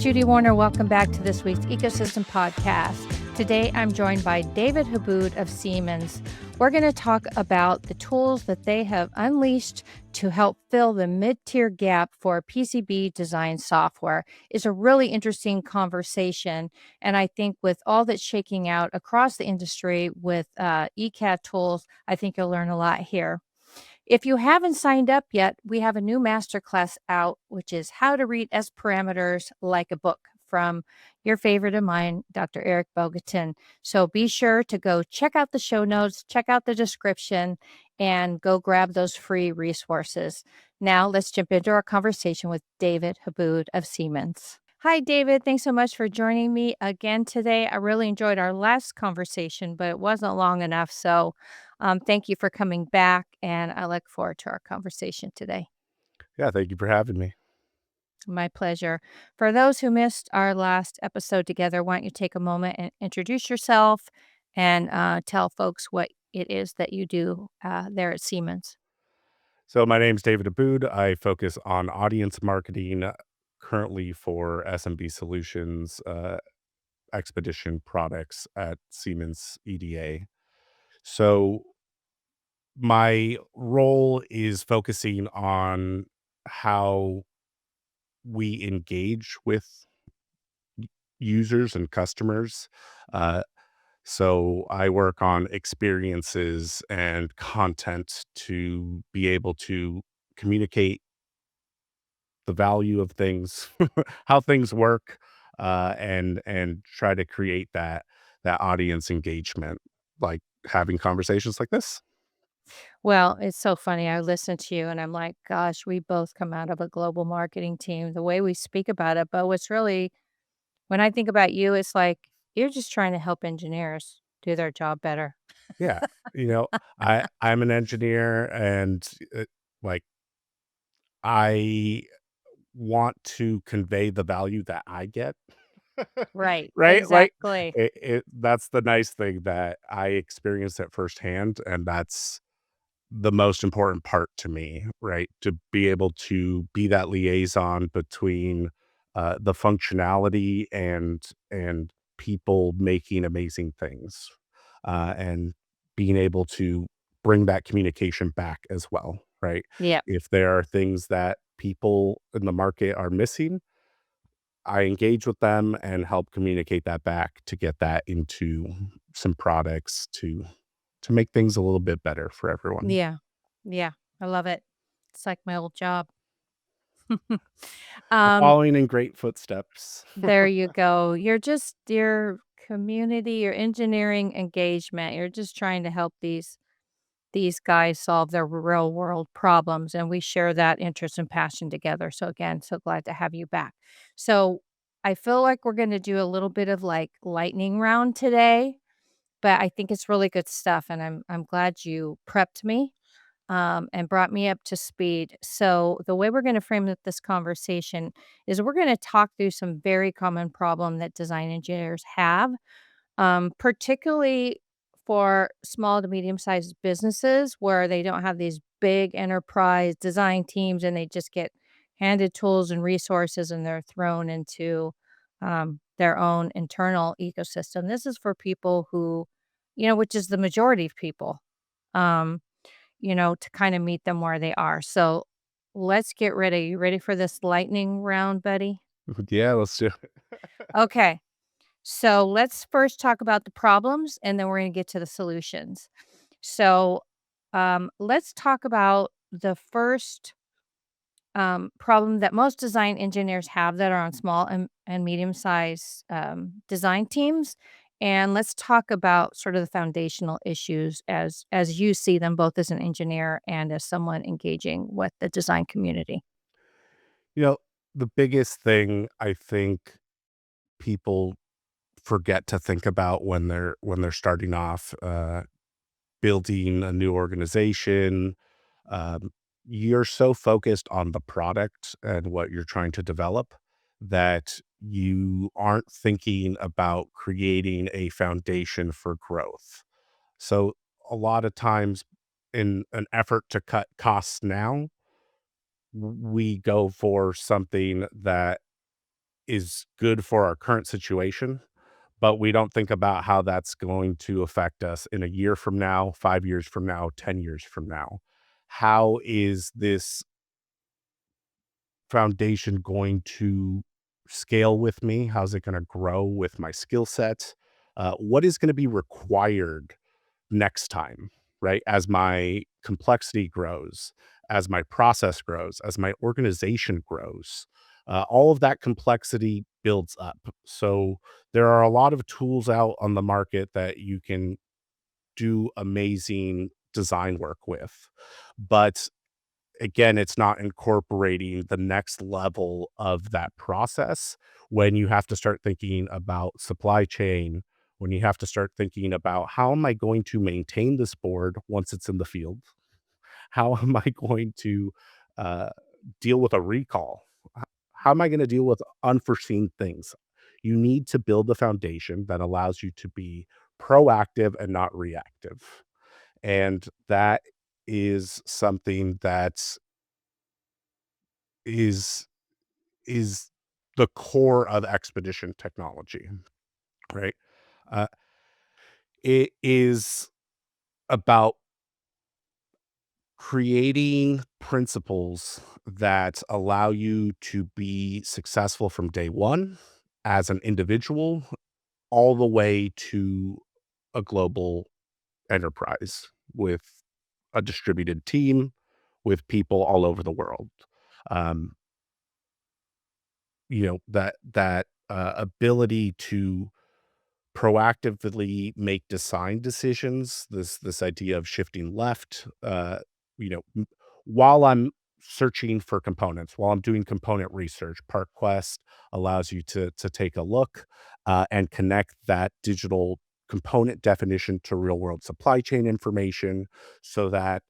Judy Warner. Welcome back to this week's Ecosystem Podcast. Today, I'm joined by David Haboud of Siemens. We're going to talk about the tools that they have unleashed to help fill the mid-tier gap for PCB design software. It's a really interesting conversation, and I think with all that's shaking out across the industry with ECAD tools, I think you'll learn a lot here. If you haven't signed up yet, we have a new masterclass out, which is How to Read S Parameters Like a Book from your favorite of mine, Dr. Eric Bogatin. So be sure to go check out the show notes, check out the description, and go grab those free resources. Now let's jump into our conversation with David Haboud of Siemens. Hi, David. Thanks so much for joining me again today. I really enjoyed our last conversation, but it wasn't long enough. So thank you for coming back, and I look forward to our conversation today. Yeah, thank you for having me. My pleasure. For those who missed our last episode together, why don't you take a moment and introduce yourself and tell folks what it is that you do there at Siemens. So my name's David Aboud. I focus on audience marketing currently for SMB Solutions Expedition products at Siemens EDA. So my role is focusing on how we engage with users and customers. Uh, So I work on experiences and content to be able to communicate the value of things, how things work, and try to create that audience engagement, like having conversations like this. Well, it's so funny. I listen to you and I'm like, gosh, we both come out of a global marketing team, the way we speak about it. But what's really, when I think about you, it's like you're just trying to help engineers do their job better. Yeah, you know, I'm an engineer, and like I want to convey the value that I get. Right. Right? Like, Exactly. that's the nice thing that I experienced it firsthand, and that's the most important part to me, right? To be able to be that liaison between, the functionality and people making amazing things, and being able to bring that communication back as well, right? Yeah. If there are things that people in the market are missing, I engage with them and help communicate that back to get that into some products to make things a little bit better for everyone. Yeah. Yeah. I love it. It's like my old job. Um, Following in great footsteps. there you go. You're just your community, your engineering engagement. You're just trying to help these guys solve their real world problems, and we share that interest and passion together. So again, so glad to have you back. So I feel like we're going to do a little bit of like lightning round today, but I think it's really good stuff, and I'm glad you prepped me and brought me up to speed. So, the way we're going to frame this conversation is we're going to talk through some very common problem that design engineers have, particularly for small to medium sized businesses where they don't have these big enterprise design teams and they just get handed tools and resources and they're thrown into their own internal ecosystem. This is for people who, which is the majority of people. Um, to kind of meet them where they are. So let's get ready. You ready for this lightning round, buddy? Yeah, let's do it. Okay. So let's first talk about the problems and then we're going to get to the solutions. So let's talk about the first problem that most design engineers have that are on small and medium sized design teams. And let's talk about sort of the foundational issues as you see them both as an engineer and as someone engaging with the design community. You know, the biggest thing I think people forget to think about when they're starting off, building a new organization, um, you're so focused on the product and what you're trying to develop that you aren't thinking about creating a foundation for growth. So a lot of times in an effort to cut costs now, we go for something that is good for our current situation, but we don't think about how that's going to affect us in a year from now, 5 years from now, 10 years from now. How is this foundation going to scale with me? How's it gonna grow with my skill set? What is gonna be required next time, right? As my complexity grows, as my process grows, as my organization grows, all of that complexity builds up. So there are a lot of tools out on the market that you can do amazing design work with. But again, it's not incorporating the next level of that process when you have to start thinking about supply chain, when you have to start thinking about how am I going to maintain this board once it's in the field? How am I going to uh, deal with a recall? How am I going to deal with unforeseen things? You need to build a foundation that allows you to be proactive and not reactive. And that is something that is is the core of expedition technology, right? Uh, it is about creating principles that allow you to be successful from day one as an individual all the way to a global enterprise with a distributed team with people all over the world. Um, ability to proactively make design decisions, this idea of shifting left, you know, m while I'm searching for components, while I'm doing component research, PartQuest allows you to take a look, and connect that digital component definition to real world supply chain information so that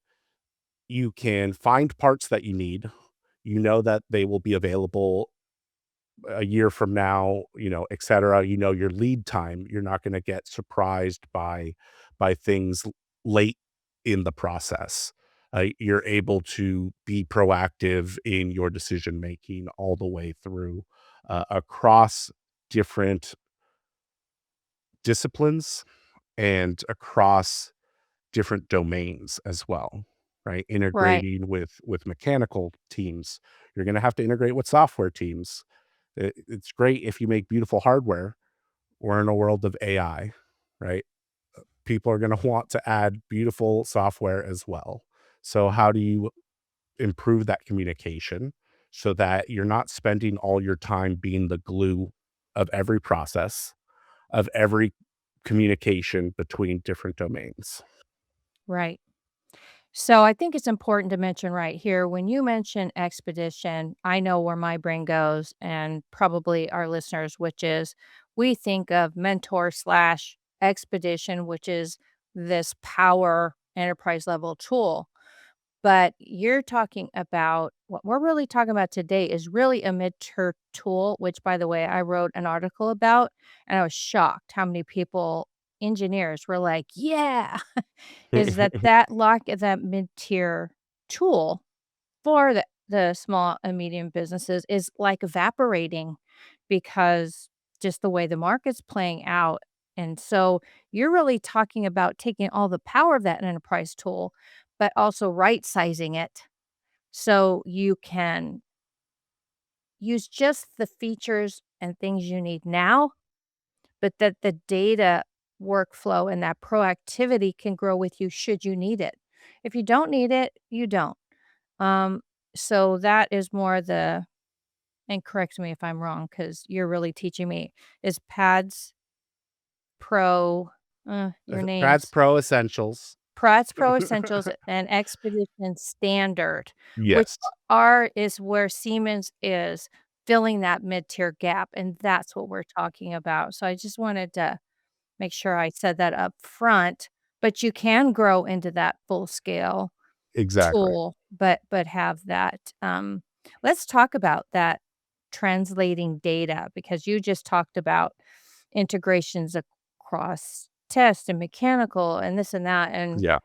you can find parts that you need. You know that they will be available a year from now, et cetera. You know your lead time. You're not gonna get surprised by things late in the process. You're able to be proactive in your decision making all the way through, across different disciplines and across different domains as well, right? Right. Integrating with mechanical teams. You're gonna have to integrate with software teams. It's great if you make beautiful hardware. We're in a world of AI, right? People are going to want to add beautiful software as well. So, how do you improve that communication so that you're not spending all your time being the glue of every process, of every communication between different domains? Right. So I think it's important to mention right here when you mention expedition, I know where my brain goes and probably our listeners, which is we think of mentor slash expedition, which is this power enterprise level tool. But you're talking about what we're really talking about today is really a mid-tier tool, which, by the way, I wrote an article about, and I was shocked how many people, engineers, were like, "Yeah," is that mid-tier tool for the small and medium businesses is like evaporating because just the way the market's playing out. And so you're really talking about taking all the power of that enterprise tool, but also right sizing it so you can use just the features and things you need now, but that the data workflow and that proactivity can grow with you should you need it. If you don't need it, you don't. Um, so that is more the and correct me if I'm wrong because you're really teaching me, is PADS Pro, your Brad's names, Pro Essentials. PADS Pro Essentials and Expedition Standard, which Yes, is where Siemens is filling that mid-tier gap, and that's what we're talking about. So I just wanted to make sure I said that up front, but you can grow into that full scale exactly. tool, but have that, let's talk about that translating data because you just talked about integrations across test and mechanical and this and that, and Yeah.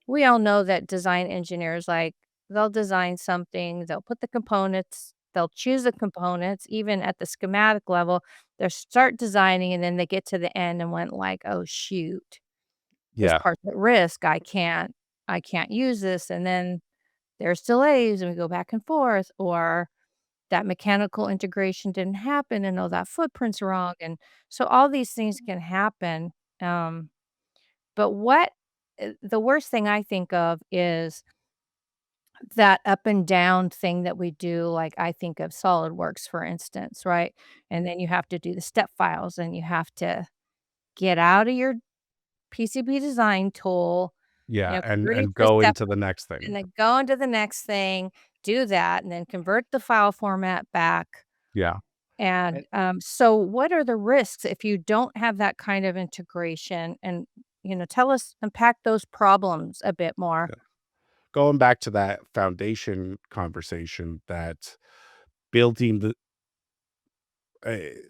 we all know that design engineers, like, they'll design something, they'll put the components they'll choose the components, even at the schematic level, they start designing, and then they get to the end and went like, "Oh, shoot, this Yeah. part's at risk. I can't use this." And then there's delays, and we go back and forth, or that mechanical integration didn't happen, and, oh, that footprint's wrong, and so all these things can happen, um, but the worst thing I think of is that up and down thing that we do, like, I think of SolidWorks, for instance, right? And then you have to do the step files, and you have to get out of your PCB design tool, Yeah, convert it and to a go step into the next and thing. then go into the next thing, do that, and then convert the file format back. Yeah. And, so what are the risks if you don't have that kind of integration? And, tell us unpack those problems a bit more. Yeah. Going back to that foundation conversation, that building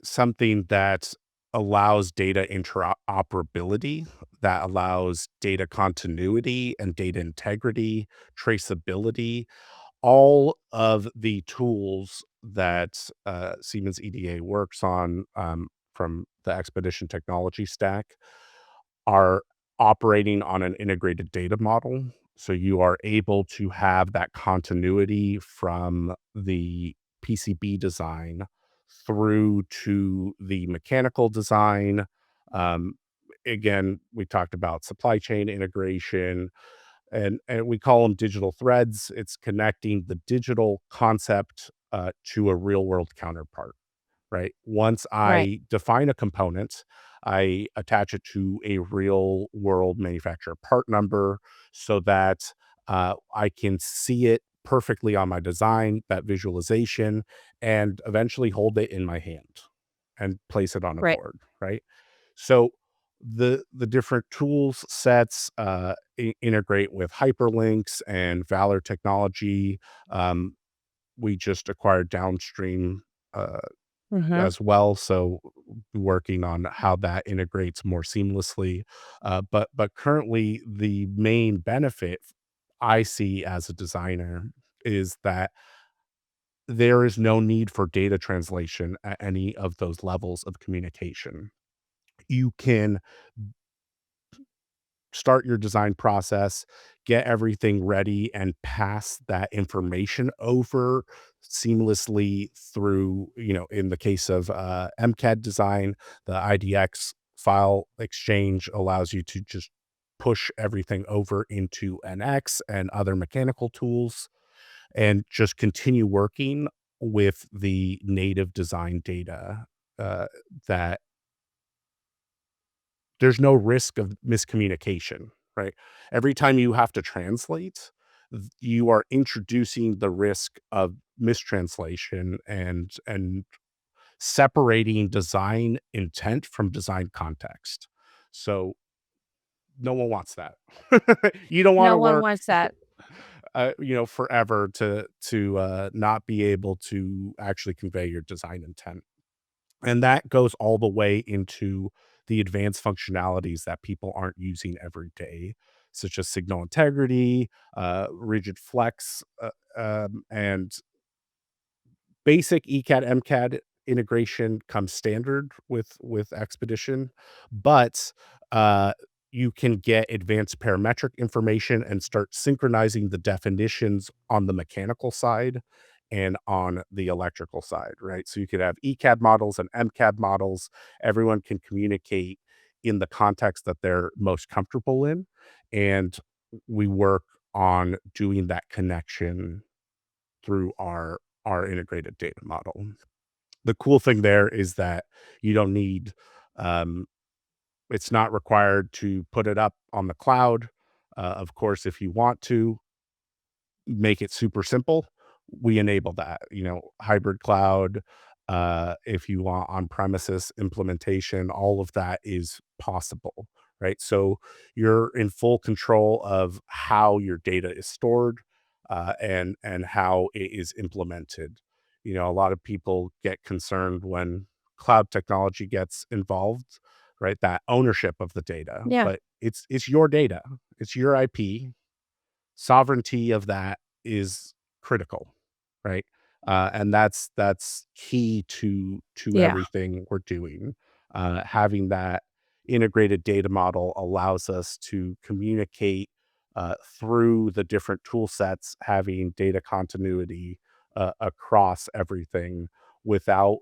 something that allows data interoperability, that allows data continuity and data integrity, traceability, all of the tools that Siemens EDA works on, from the Expedition technology stack, are operating on an integrated data model. So you are able to have that continuity from the PCB design through to the mechanical design. Um, Again, we talked about supply chain integration, and we call them digital threads. It's connecting the digital concept to a real world counterpart, right? Once Right, I define a component, I attach it to a real world manufacturer part number so that I can see it perfectly on my design, that visualization, and eventually hold it in my hand and place it on a right. board, right? So the different tools sets integrate with hyperlinks and Valor technology. Um, we just acquired downstream uh, Mhm. as well, so working on how that integrates more seamlessly. But currently, the main benefit I see as a designer is that there is no need for data translation at any of those levels of communication. You can start your design process, get everything ready, and pass that information over seamlessly through, in the case of MCAD design, the IDX file exchange allows you to just push everything over into NX and other mechanical tools and just continue working with the native design data, uh, that there's no risk of miscommunication, right? Every time you have to translate, you are introducing the risk of mistranslation and separating design intent from design context. So no one wants that. You don't want No to one work, wants that. forever to not be able to actually convey your design intent. And that goes all the way into the advanced functionalities that people aren't using every day, such as signal integrity, rigid flex, and basic ECAD, MCAD integration comes standard with Expedition, but you can get advanced parametric information and start synchronizing the definitions on the mechanical side and on the electrical side, right? So you could have ECAD models and MCAD models. Everyone can communicate in the context that they're most comfortable in, and we work on doing that connection through our integrated data model. The cool thing there is that you don't need, um, it's not required to put it up on the cloud. Of course, if you want to make it super simple, we enable that, hybrid cloud, if you want on-premises implementation, all of that is possible, right? So you're in full control of how your data is stored, and how it is implemented. A lot of people get concerned when cloud technology gets involved, right? That ownership of the data, Yeah. but it's your data, it's your IP. Sovereignty of that is critical, right? And that's key to Yeah. everything we're doing. Having that integrated data model allows us to communicate through the different tool sets, having data continuity across everything without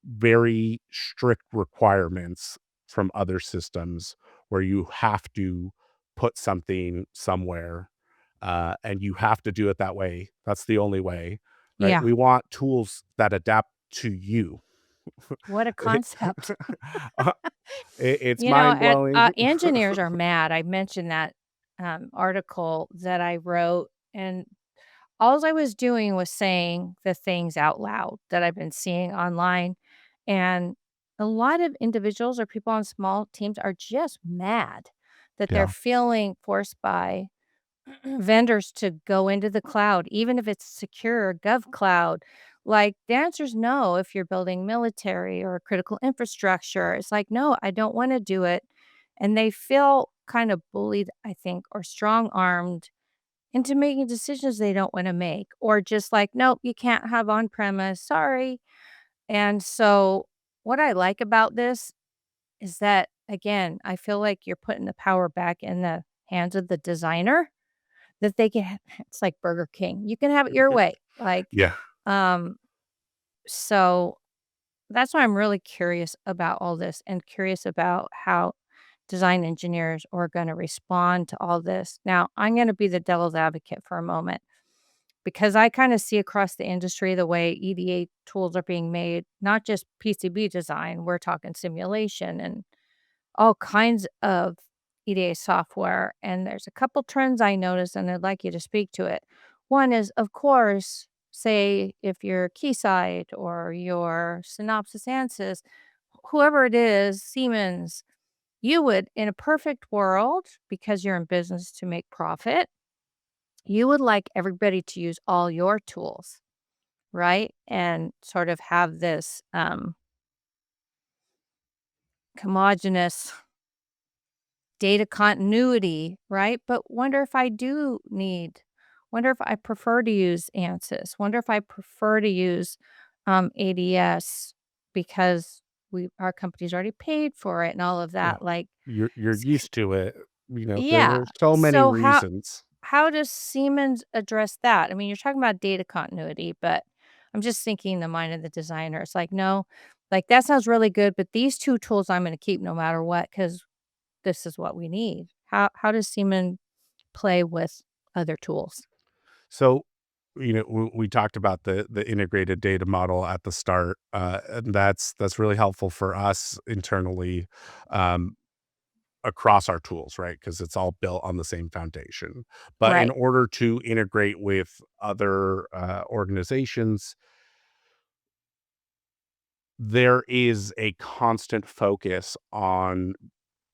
very strict requirements from other systems where you have to put something somewhere, and you have to do it that way. That's the only way, right? Yeah. We want tools that adapt to you. What a concept. Uh, it's You know, mind blowing. engineers are mad. I mentioned that article that I wrote, and all I was doing was saying the things out loud that I've been seeing online. And a lot of individuals or people on small teams are just mad that they're Yeah. feeling forced by vendors to go into the cloud, even if it's secure gov cloud. Like the answer is no if you're building military or critical infrastructure. It's like, no, I don't want to do it. And they feel kind of bullied, I think, or strong armed into making decisions they don't want to make, or just like, nope, you can't have on premise. Sorry. And so, what I like about this is that, again, I feel like you're putting the power back in the hands of the designer that they can it's like Burger King. You can have it your way. Yeah. Um, so that's why I'm really curious about all this and curious about how design engineers are going to respond to all this. Now, I'm going to be the devil's advocate for a moment because I kind of see across the industry the way EDA tools are being made, not just PCB design, we're talking simulation and all kinds of EDA software, and there's a couple trends I noticed, and I'd like you to speak to it. One is, of course, say if you're Keysight or your Synopsys Ansys, whoever it is, Siemens, you would, in a perfect world, because you're in business to make profit, you would like everybody to use all your tools, right? And sort of have this homogeneous data continuity, right? But wonder if I prefer to use ANSYS, wonder if I prefer to use ADS because our company's already paid for it and all of Yeah. that. Like, You're s- used to it. There yeah. are so many So reasons. how does Siemens address that? I mean, you're talking about data continuity, but I'm just thinking in the mind of the designer. It's like, no, like that sounds really good, but these two tools I'm going to keep no matter what because this is what we need. How does Siemens play with other tools? So, we talked about the integrated data model at the start, and that's really helpful for us internally, um, across our tools, right? Because it's all built on the same foundation. But in Right, order to integrate with other organizations, there is a constant focus on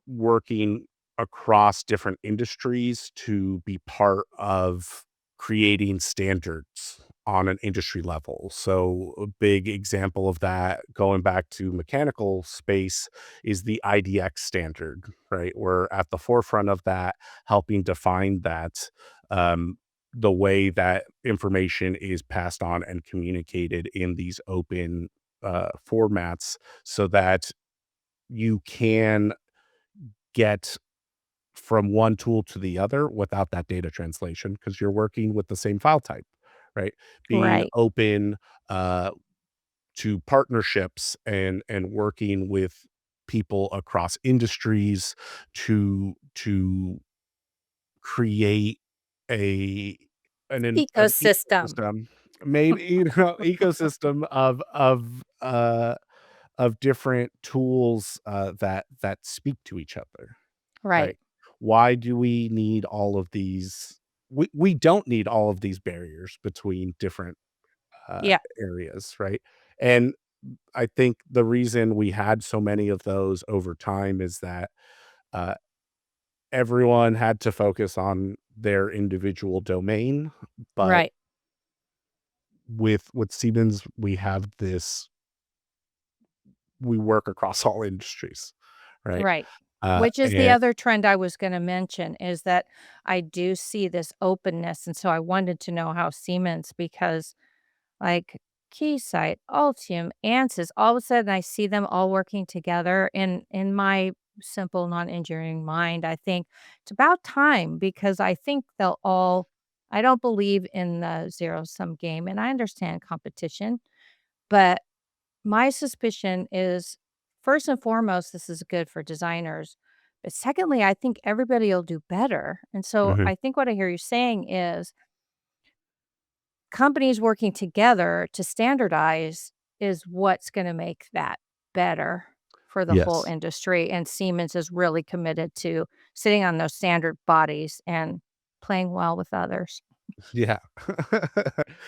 working across different industries to be part of creating standards on an industry level. So a big example of that going back to mechanical space is the IDX standard, right? We're at the forefront of that, helping define that um, the way that information is passed on and communicated in these open formats so that you can get from one tool to the other without that data translation because you're working with the same file type, right? Being right. open uh, to partnerships and working with people across industries to create a an Ecosystem. ecosystem, maybe ecosystem of different tools that speak to each other. Right. Right. Why do we need all of these? We don't need all of these barriers between different Yeah, areas, right? And I think the reason we had so many of those over time is that uh, everyone had to focus on their individual domain. But right, with Siemens, we work across all industries, right? right. Which is the And other trend I was gonna mention, is that I do see this openness, and so I wanted to know how Siemens, because, like, Keysight, Altium, Ansys, all of a sudden I see them all working together. In my simple non-engineering mind, I think it's about time, because I think they'll all I don't believe in the zero-sum game, and I understand competition, but my suspicion is, first and foremost, this is good for designers, but secondly, I think everybody will do better, and so Mhm. I think what I hear you saying is companies working together to standardize is what's gonna make that better for the whole Yes. industry, and Siemens is really committed to sitting on those standard bodies and playing well with others. Yeah.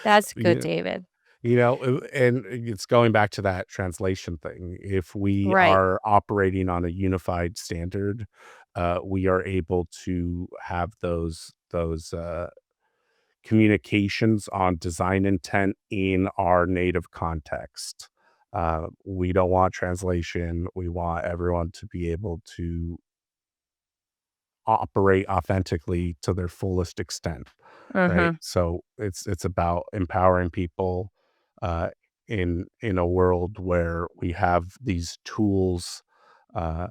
That's good, Yeah. David. And it's going back to that translation thing. If we Right. are operating on a unified standard, we are able to have those communications on design intent in our native context. We don't want translation. We want everyone to be able to operate authentically to their fullest extent, right? Mhm. So it's about empowering people uh, in a world where we have these tools uh,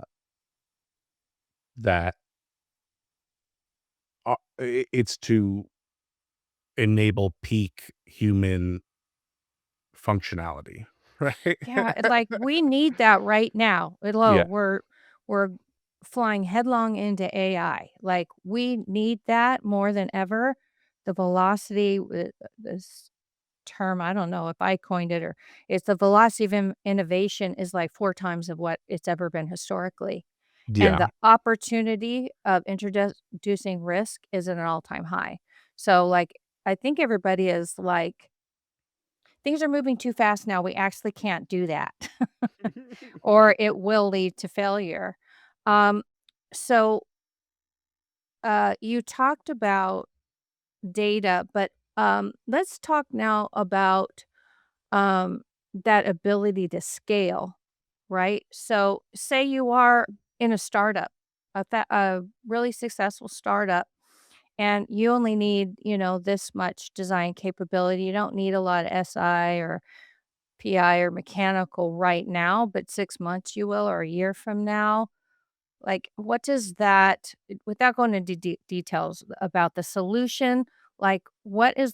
that it's to enable peak human functionality, right? Yeah, like, we need that right now. Hello, Yeah, we're flying headlong into AI. Like, we need that more than ever. The velocity, this term, I don't know if I coined it, or it's the velocity of innovation is like 4 times of what it's ever been historically, and yeah. the opportunity of introducing risk is at an all-time high. So, like, I think everybody is like, "Things are moving too fast now, we actually can't do that." Or it will lead to failure. Um, so, you talked about data, but, let's talk now about, um, that ability to scale, right? So, say you are in a startup, a really successful startup, and you only need, this much design capability. You don't need a lot of SI or PI or mechanical right now, but 6 months you will, or a year from now. Like, what does that, without going into details about the solution, like, what's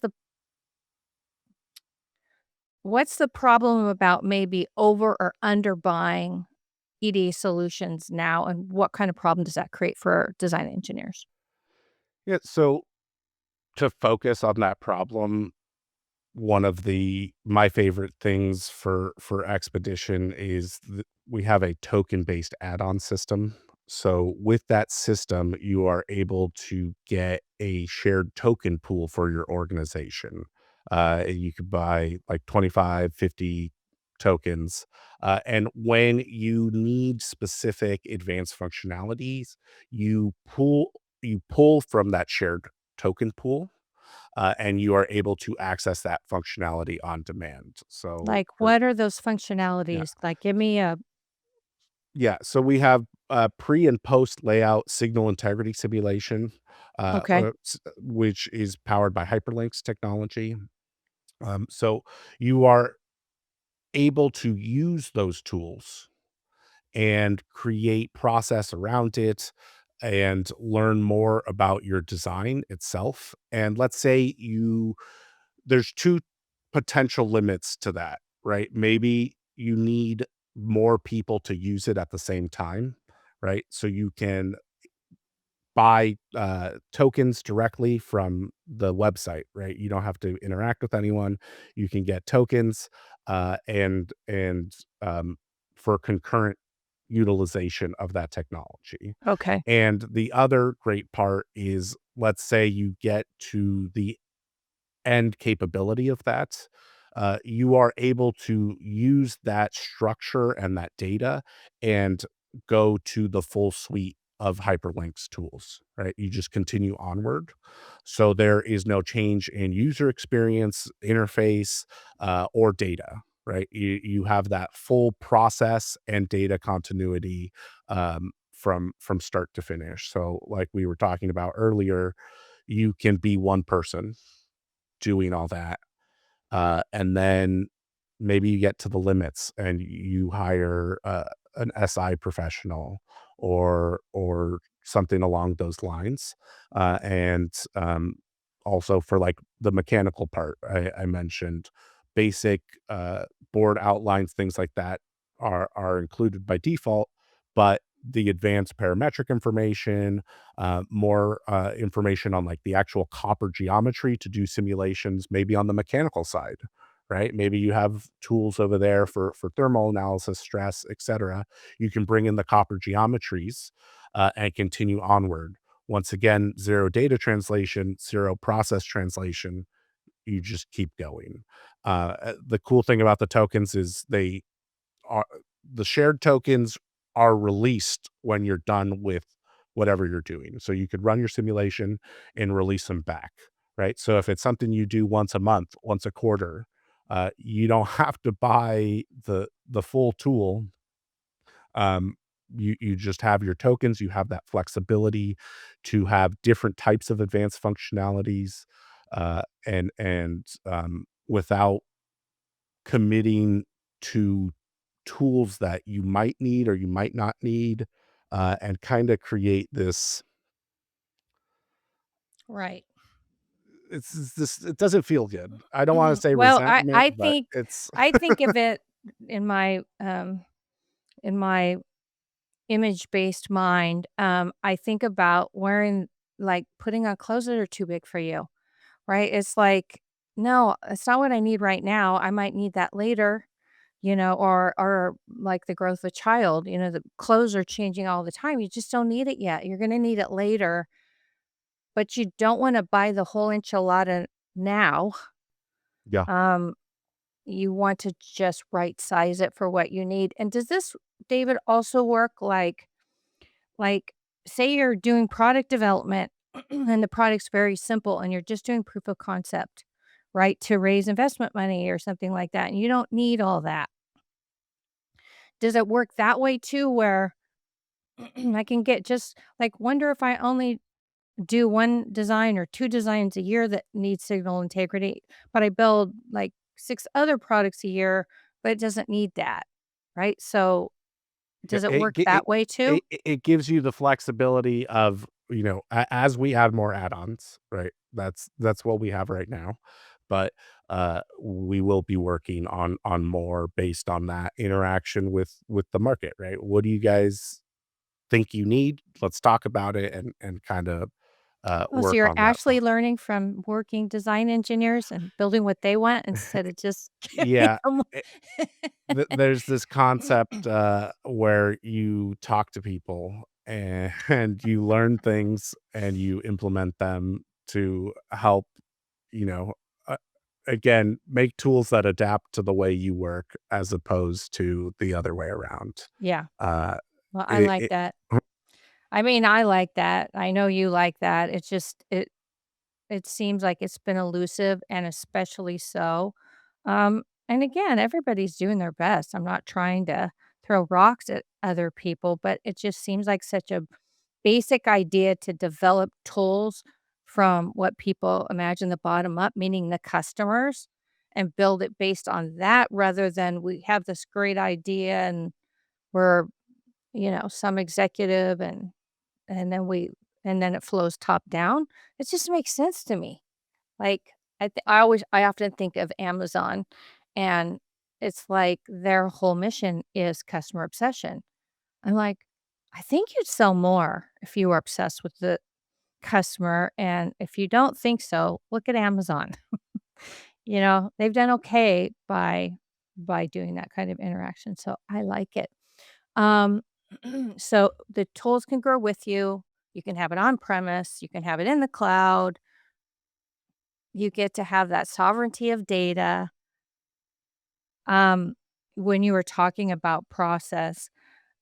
the problem about maybe over or under buying ED solutions now, and what kind of problem does that create for design engineers? Yeah, so to focus on that problem, one of the my favorite things for Expedition is we have a token-based add-on system. So with that system, you are able to get a shared token pool for your organization. You could buy like 25, 50 tokens. And when you need specific advanced functionalities, you pull from that shared token pool, and you are able to access that functionality on demand. So, Like, for what are those yeah, functionalities? Like, give me a yeah. So we have pre and post layout signal integrity simulation, okay, which is powered by hyperlinks technology. So you are able to use those tools and create process around it and learn more about your design itself. And let's say there's 2 potential limits to that, right? Maybe you need more people to use it at the same time, right? So you can buy, tokens directly from the website, right? You don't have to interact with anyone. You can get tokens, and for concurrent utilization of that technology. okay. And the other great part is, let's say you get to the end capability of that, you are able to use that structure and that data and go to the full suite of hyperlinks tools, right? You just continue onward. So there is no change in user experience, interface, or data, right? You have that full process and data continuity from start to finish. So like we were talking about earlier, you can be one person doing all that. And then maybe you get to the limits and you hire an SI professional or something along those lines. And also for like the mechanical part, I mentioned basic board outlines, things like that are included by default, but the advanced parametric information, more information on like the actual copper geometry to do simulations, maybe on the mechanical side, right? Maybe you have tools over there for thermal analysis, stress, etc. You can bring in the copper geometries and continue onward. Once again, zero data translation, zero process translation. You just keep going. The cool thing about the tokens is are the shared tokens are released when you're done with whatever you're doing. So you could run your simulation and release them back, right? So if it's something you do once a month, once a quarter, you don't have to buy the full tool. Um, you just have your tokens. You have that flexibility to have different types of advanced functionalities, and without committing to tools that you might need or you might not need, and kind of create this. Right. It's this. It doesn't feel good. I don't want to say Well, resentment, but it's I think of it in my image-based mind. I think about wearing like putting on clothes that are too big for you, right? It's like, no, it's not what I need right now. I might need that later, or like the growth of a child, the clothes are changing all the time. You just don't need it yet. You're going to need it later, but you don't want to buy the whole enchilada now. yeah. Um, you want to just right size it for what you need. And does this, David, also work like say you're doing product development and the product's very simple and you're just doing proof of concept, right? To raise investment money or something like that. And you don't need all that. Does it work that way too, where I can get just like wonder if I only do one design or two designs a year that need signal integrity, but I build like six other products a year, but it doesn't need that, right? So Yeah, does it work that way too? it gives you the flexibility of, as we add more add-ons, right? That's what we have right now, but, we will be working on more based on that interaction with the market, right? What do you guys think you need? Let's talk about it and kinda, Oh, so work you're on that. actually learning from working design engineers and building what they want instead of just giving Yeah, 'em there's this concept where you talk to people and you learn things and you implement them to help, you know, uh, again, make tools that adapt to the way you work as opposed to the other way around. Yeah, Uh, well, I it, like it, that. I mean, I like that. I know you like that. It's just it seems like it's been elusive and especially so. And again, everybody's doing their best. I'm not trying to throw rocks at other people, but it just seems like such a basic idea to develop tools from what people imagine the bottom up, meaning the customers, and build it based on that rather than we have this great idea and we're, some executive and then we and then it flows top down. It just makes sense to me. Like, I often think of Amazon, and it's like their whole mission is customer obsession. I'm like, "I think you'd sell more if you were obsessed with the customer, and if you don't think so, look at Amazon." They've done okay by doing that kind of interaction, so I like it. Um, so the tools can grow with you. You can have it on premise, you can have it in the cloud. You get to have that sovereignty of data. Um, when you were talking about process,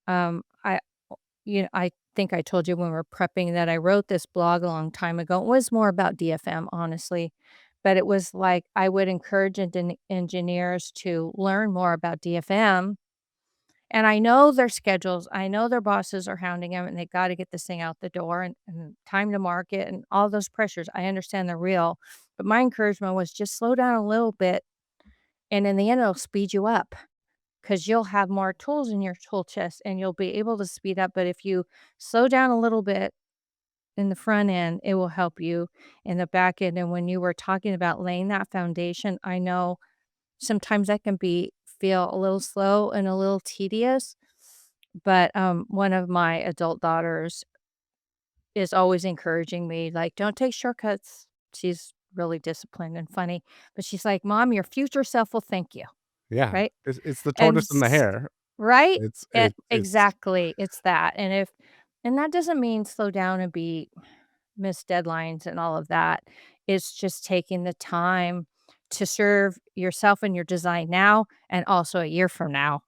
I I think I told you when we were prepping that I wrote this blog a long time ago. It was more about DFM, honestly, but it was like I would encourage engineers to learn more about DFM And I know their schedules. I know their bosses are hounding them and they got to get this thing out the door and time to market and all those pressures. I understand they're real. But my encouragement was just slow down a little bit. And in the end, it'll speed you up because you'll have more tools in your tool chest and you'll be able to speed up. But if you slow down a little bit in the front end, it will help you in the back end. And when you were talking about laying that foundation, I know sometimes that can feel a little slow and a little tedious, but, one of my adult daughters is always encouraging me, like, "Don't take shortcuts." She's really disciplined and funny, but she's like, "Mom, your future self will thank you," Yeah. right? It's the And tortoise and the hare. right? It's Exactly, it's that, and that doesn't mean slow down and miss deadlines and all of that. It's just taking the time to serve yourself and your design now and also a year from now,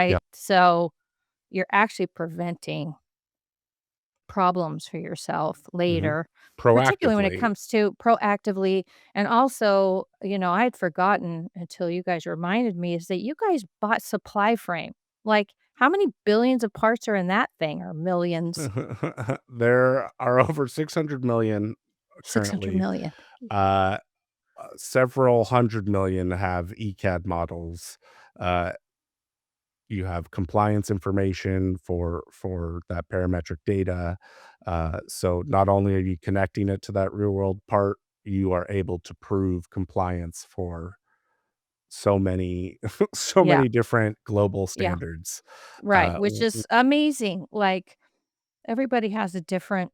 yeah. right? So, you're actually preventing problems for yourself Mhm. later, particularly when it Proactively. comes to proactively and also, I had forgotten until you guys reminded me is that you guys bought supply frame. Like, how many billions of parts are in that thing or millions? There are over 600,000,000 currently. 600,000,000. Uh, Several 100,000,000 have ECAD models. Uh, you have compliance information for that parametric data. So not only are you connecting it to that real world part, you are able to prove compliance for so many so Yeah, many different global yeah, standards. right, which is amazing. Like, everybody has a different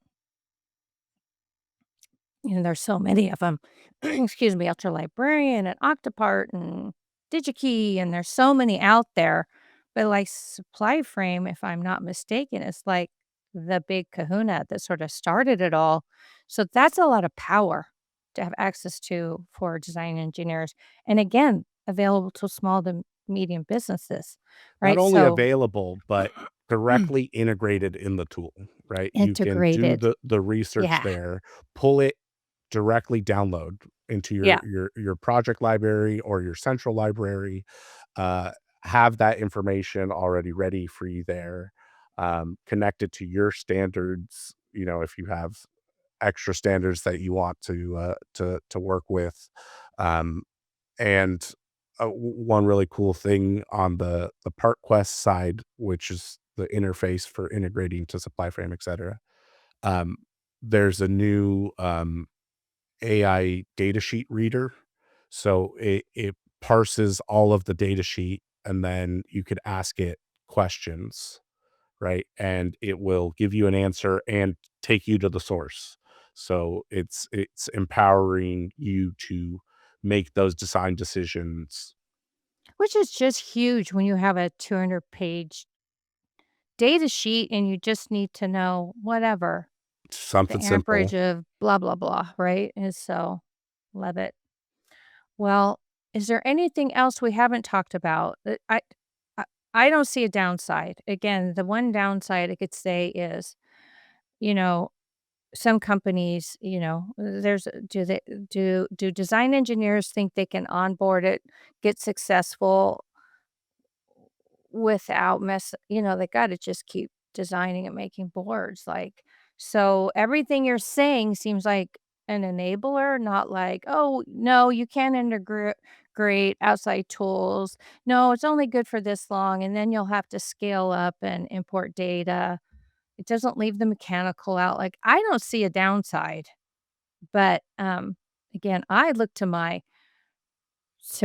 there's so many of them. Excuse me, Ultralibrarian and Octopart and DigiKey, and there's so many out there. But, like, Supply Frame, if I'm not mistaken, is, like, the big kahuna that sort of started it all. So that's a lot of power to have access to for design engineers, and again, available to small to medium businesses, Not right? only So available, but directly integrated in the tool, right? You can do integrated. the research Yeah, there, pull it directly download into yeah. your project library or your central library, uh, have that information already ready for you there, connected to your standards, if you have extra standards that you want to work with, um, and, one really cool thing on the PartQuest side, which is the interface for integrating to SupplyFrame, etcetera, um, there's a new, AI datasheet reader. So it parses all of the data sheet, and then you could ask it questions, right? And it will give you an answer and take you to the source. So it's empowering you to make those design decisions. Which is just huge when you have a 200-page data sheet and you just need to know whatever, the Something amperage simple. of blah, blah, blah, right? And so, love it. Well, is there anything else we haven't talked about? I I don't see a downside. Again, the one downside I could say is, you know, some companies, do design engineers think they can onboard it, get successful without they gotta just keep designing and making boards, like so everything you're saying seems like an enabler, not like, "Oh, no, you can't integrate outside tools. No, it's only good for this long, and then you'll have to scale up and import data." It doesn't leave the mechanical out, like, I don't see a downside, but, again, I look to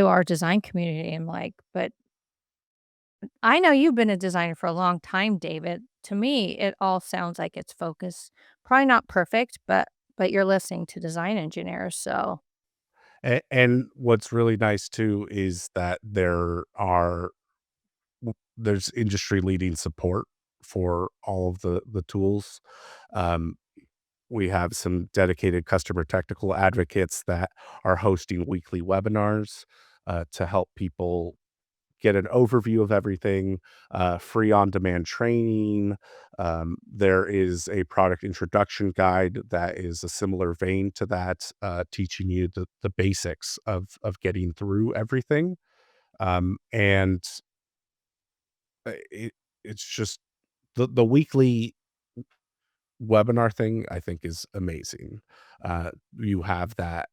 our design community and like, "But I know you've been a designer for a long time, David. To me, it all sounds like it's focused. Probably not perfect, but you're listening to design engineers, so And what's really nice too is that there's industry leading support for all of the tools. Um, we have some dedicated customer technical advocates that are hosting weekly webinars, to help people get an overview of everything, free on-demand training. There is a product introduction guide that is a similar vein to that, teaching you the basics of getting through everything. And it, it's just the weekly webinar thing, I think, is amazing. You have that,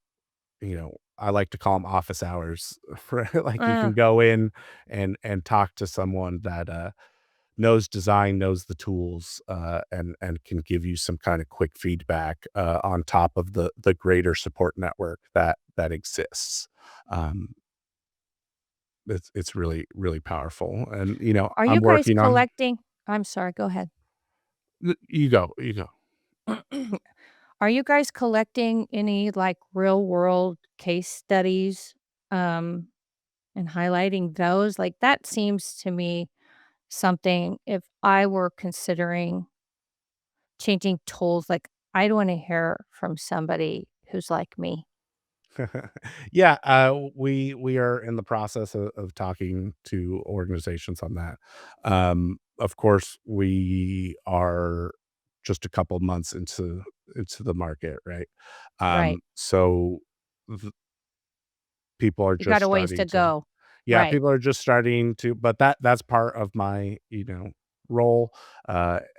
I like to call them office hours, for like you Uh, can go in and talk to someone that knows design, knows the tools, and can give you some kind of quick feedback on top of the greater support network that exists. Um, it's really, really powerful. And are you I'm guys working on. collecting? I'm sorry, go ahead. You go. Are you guys collecting any like real world case studies um, and highlighting those? Like that seems to me something if I were considering changing tools, like I'd want to hear from somebody who's like me. Yeah, we are in the process of talking to organizations on that. Of course, we are just a couple months into the market, right? Right. So people are You just got a ways to starting to. go. Yeah, Right. people are just starting to, but that's part of my, role.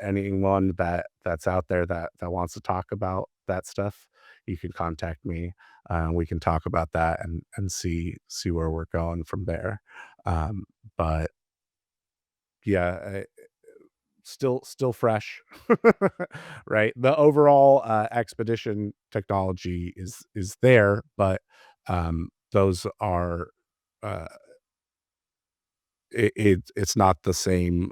Anyone that's out there that wants to talk about that stuff, you can contact me. We can talk about that and see where we're going from there. Um, but yeah, still fresh, right? The overall expedition technology is there, but those are. Uh, it's not the same,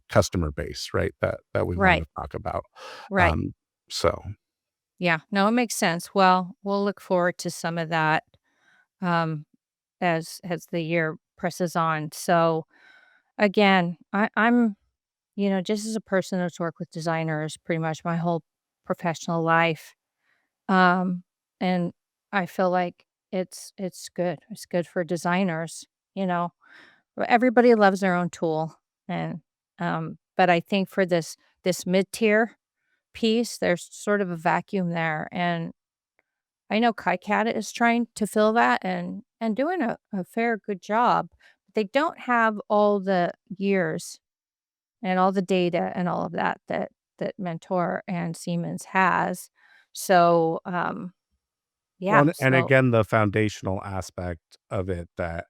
customer base, right, that we wanna Right. talk about. Right. Um, so Yeah. No, it makes sense. Well, we'll look forward to some of that um, as the year presses on. So again, I'm just as a person that's worked with designers pretty much my whole professional life, um, and I feel like it's good. It's good for designers. You know, everybody loves their own tool, and but I think for this mid tier piece, there's sort of a vacuum there, and I know KiCad is trying to fill that and doing a fair good job. They don't have all the years and all the data and all of that Mentor and Siemens has. So, well, yeah, and so again, the foundational aspect of it that,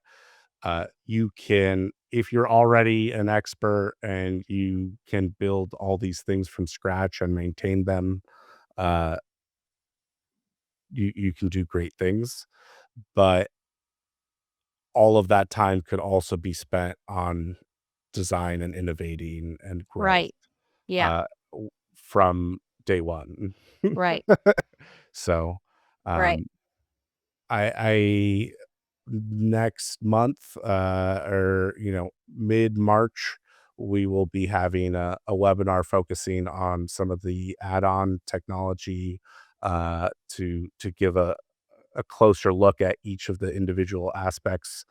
you can, if you're already an expert and you can build all these things from scratch and maintain them, uh, you can do great things, but all of that time could also be spent on design and innovating and growth. right. Yeah, uh, from day one. right, So, right. um, I next month, or mid March, we will be having a webinar focusing on some of the add-on technology, to give a closer look at each of the individual aspects.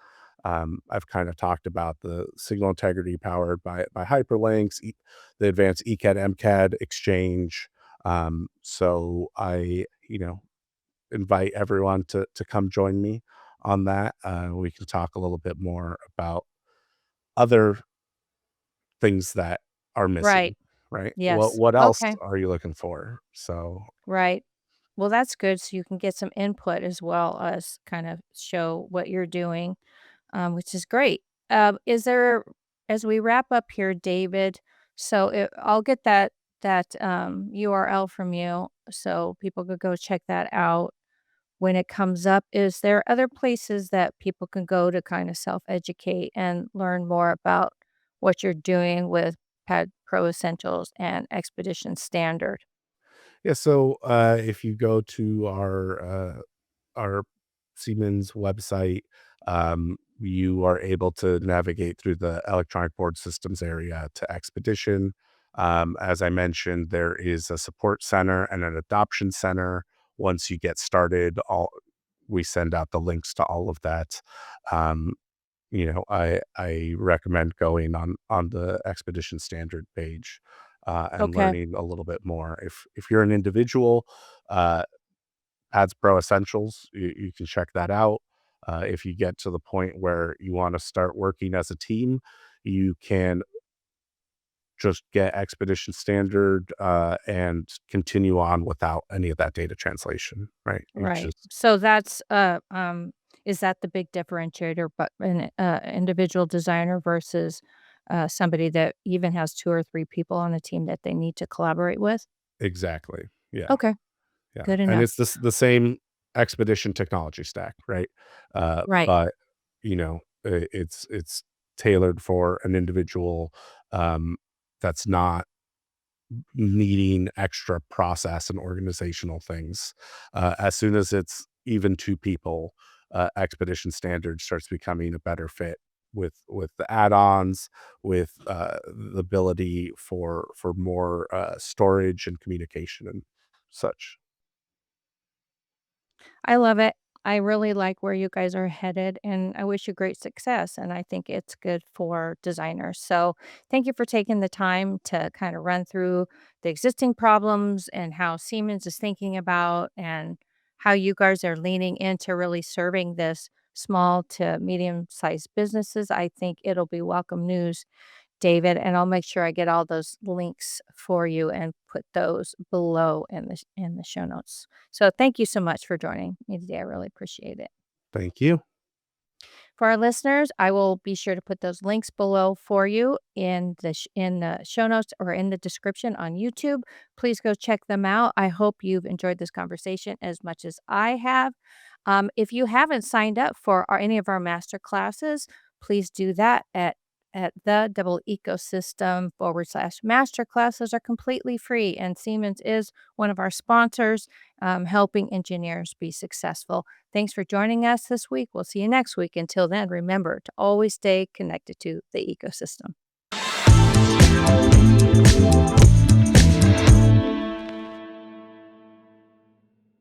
I've kind of talked about the signal integrity powered by hyperlinks, the advanced ECAD MCAD exchange. So I, invite everyone to come join me on that. We can talk a little bit more about other things that are Right. missing, right? What Yes. what else Okay. are you looking for? So Right. Well, that's good. So you can get some input as well as kind of show what you're doing, which is great. Is there, as we wrap up here, David? So I'll get that URL from you, so people could go check that out when it comes up. Is there other places that people can go to kind of self educate and learn more about what you're doing with Pad Pro Essentials and Expedition Standard? yeah, so if you go to our Siemens website, you are able to navigate through the electronic board systems area to Expedition. As I mentioned, there is a support center and an adoption center. Once you get started, all we send out the links to all of that. Um, I recommend going on the Expedition Standard page, and Okay. learning a little bit more. If you're an individual, uh, Ads Pro Essentials, you can check that out. If you get to the point where you want to start working as a team, you can. just get Expedition Standard and continue on without any of that data translation, right? You Right. just So that's is that the big differentiator, but an individual designer versus somebody that even has two or three people on a team that they need to collaborate with? exactly. Yeah. Okay, Yeah. good And enough. it's the same Expedition technology stack, right? Right. But it's tailored for an individual that's not needing extra process and organizational things. As soon as it's even two people, Expedition Standard starts becoming a better fit with the add-ons, with the ability for more storage and communication and such. I love it. I really like where you guys are headed, and I wish you great success. And I think it's good for designers. So, thank you for taking the time to kind of run through the existing problems and how Siemens is thinking about and how you guys are leaning into really serving this small to medium sized businesses. I think it'll be welcome news, David, and I'll make sure I get all those links for you and put those below in the show notes. So thank you so much for joining me today. I really appreciate it. Thank you. For our listeners, I will be sure to put those links below for you in the show notes or in the description on YouTube. Please go check them out. I hope you've enjoyed this conversation as much as I have. If you haven't signed up for any of our master classes, please do that at the double ecosystem / master classes are completely free, and Siemens is one of our sponsors, helping engineers be successful. Thanks for joining us this week. We'll see you next week. Until then, remember to always stay connected to the ecosystem.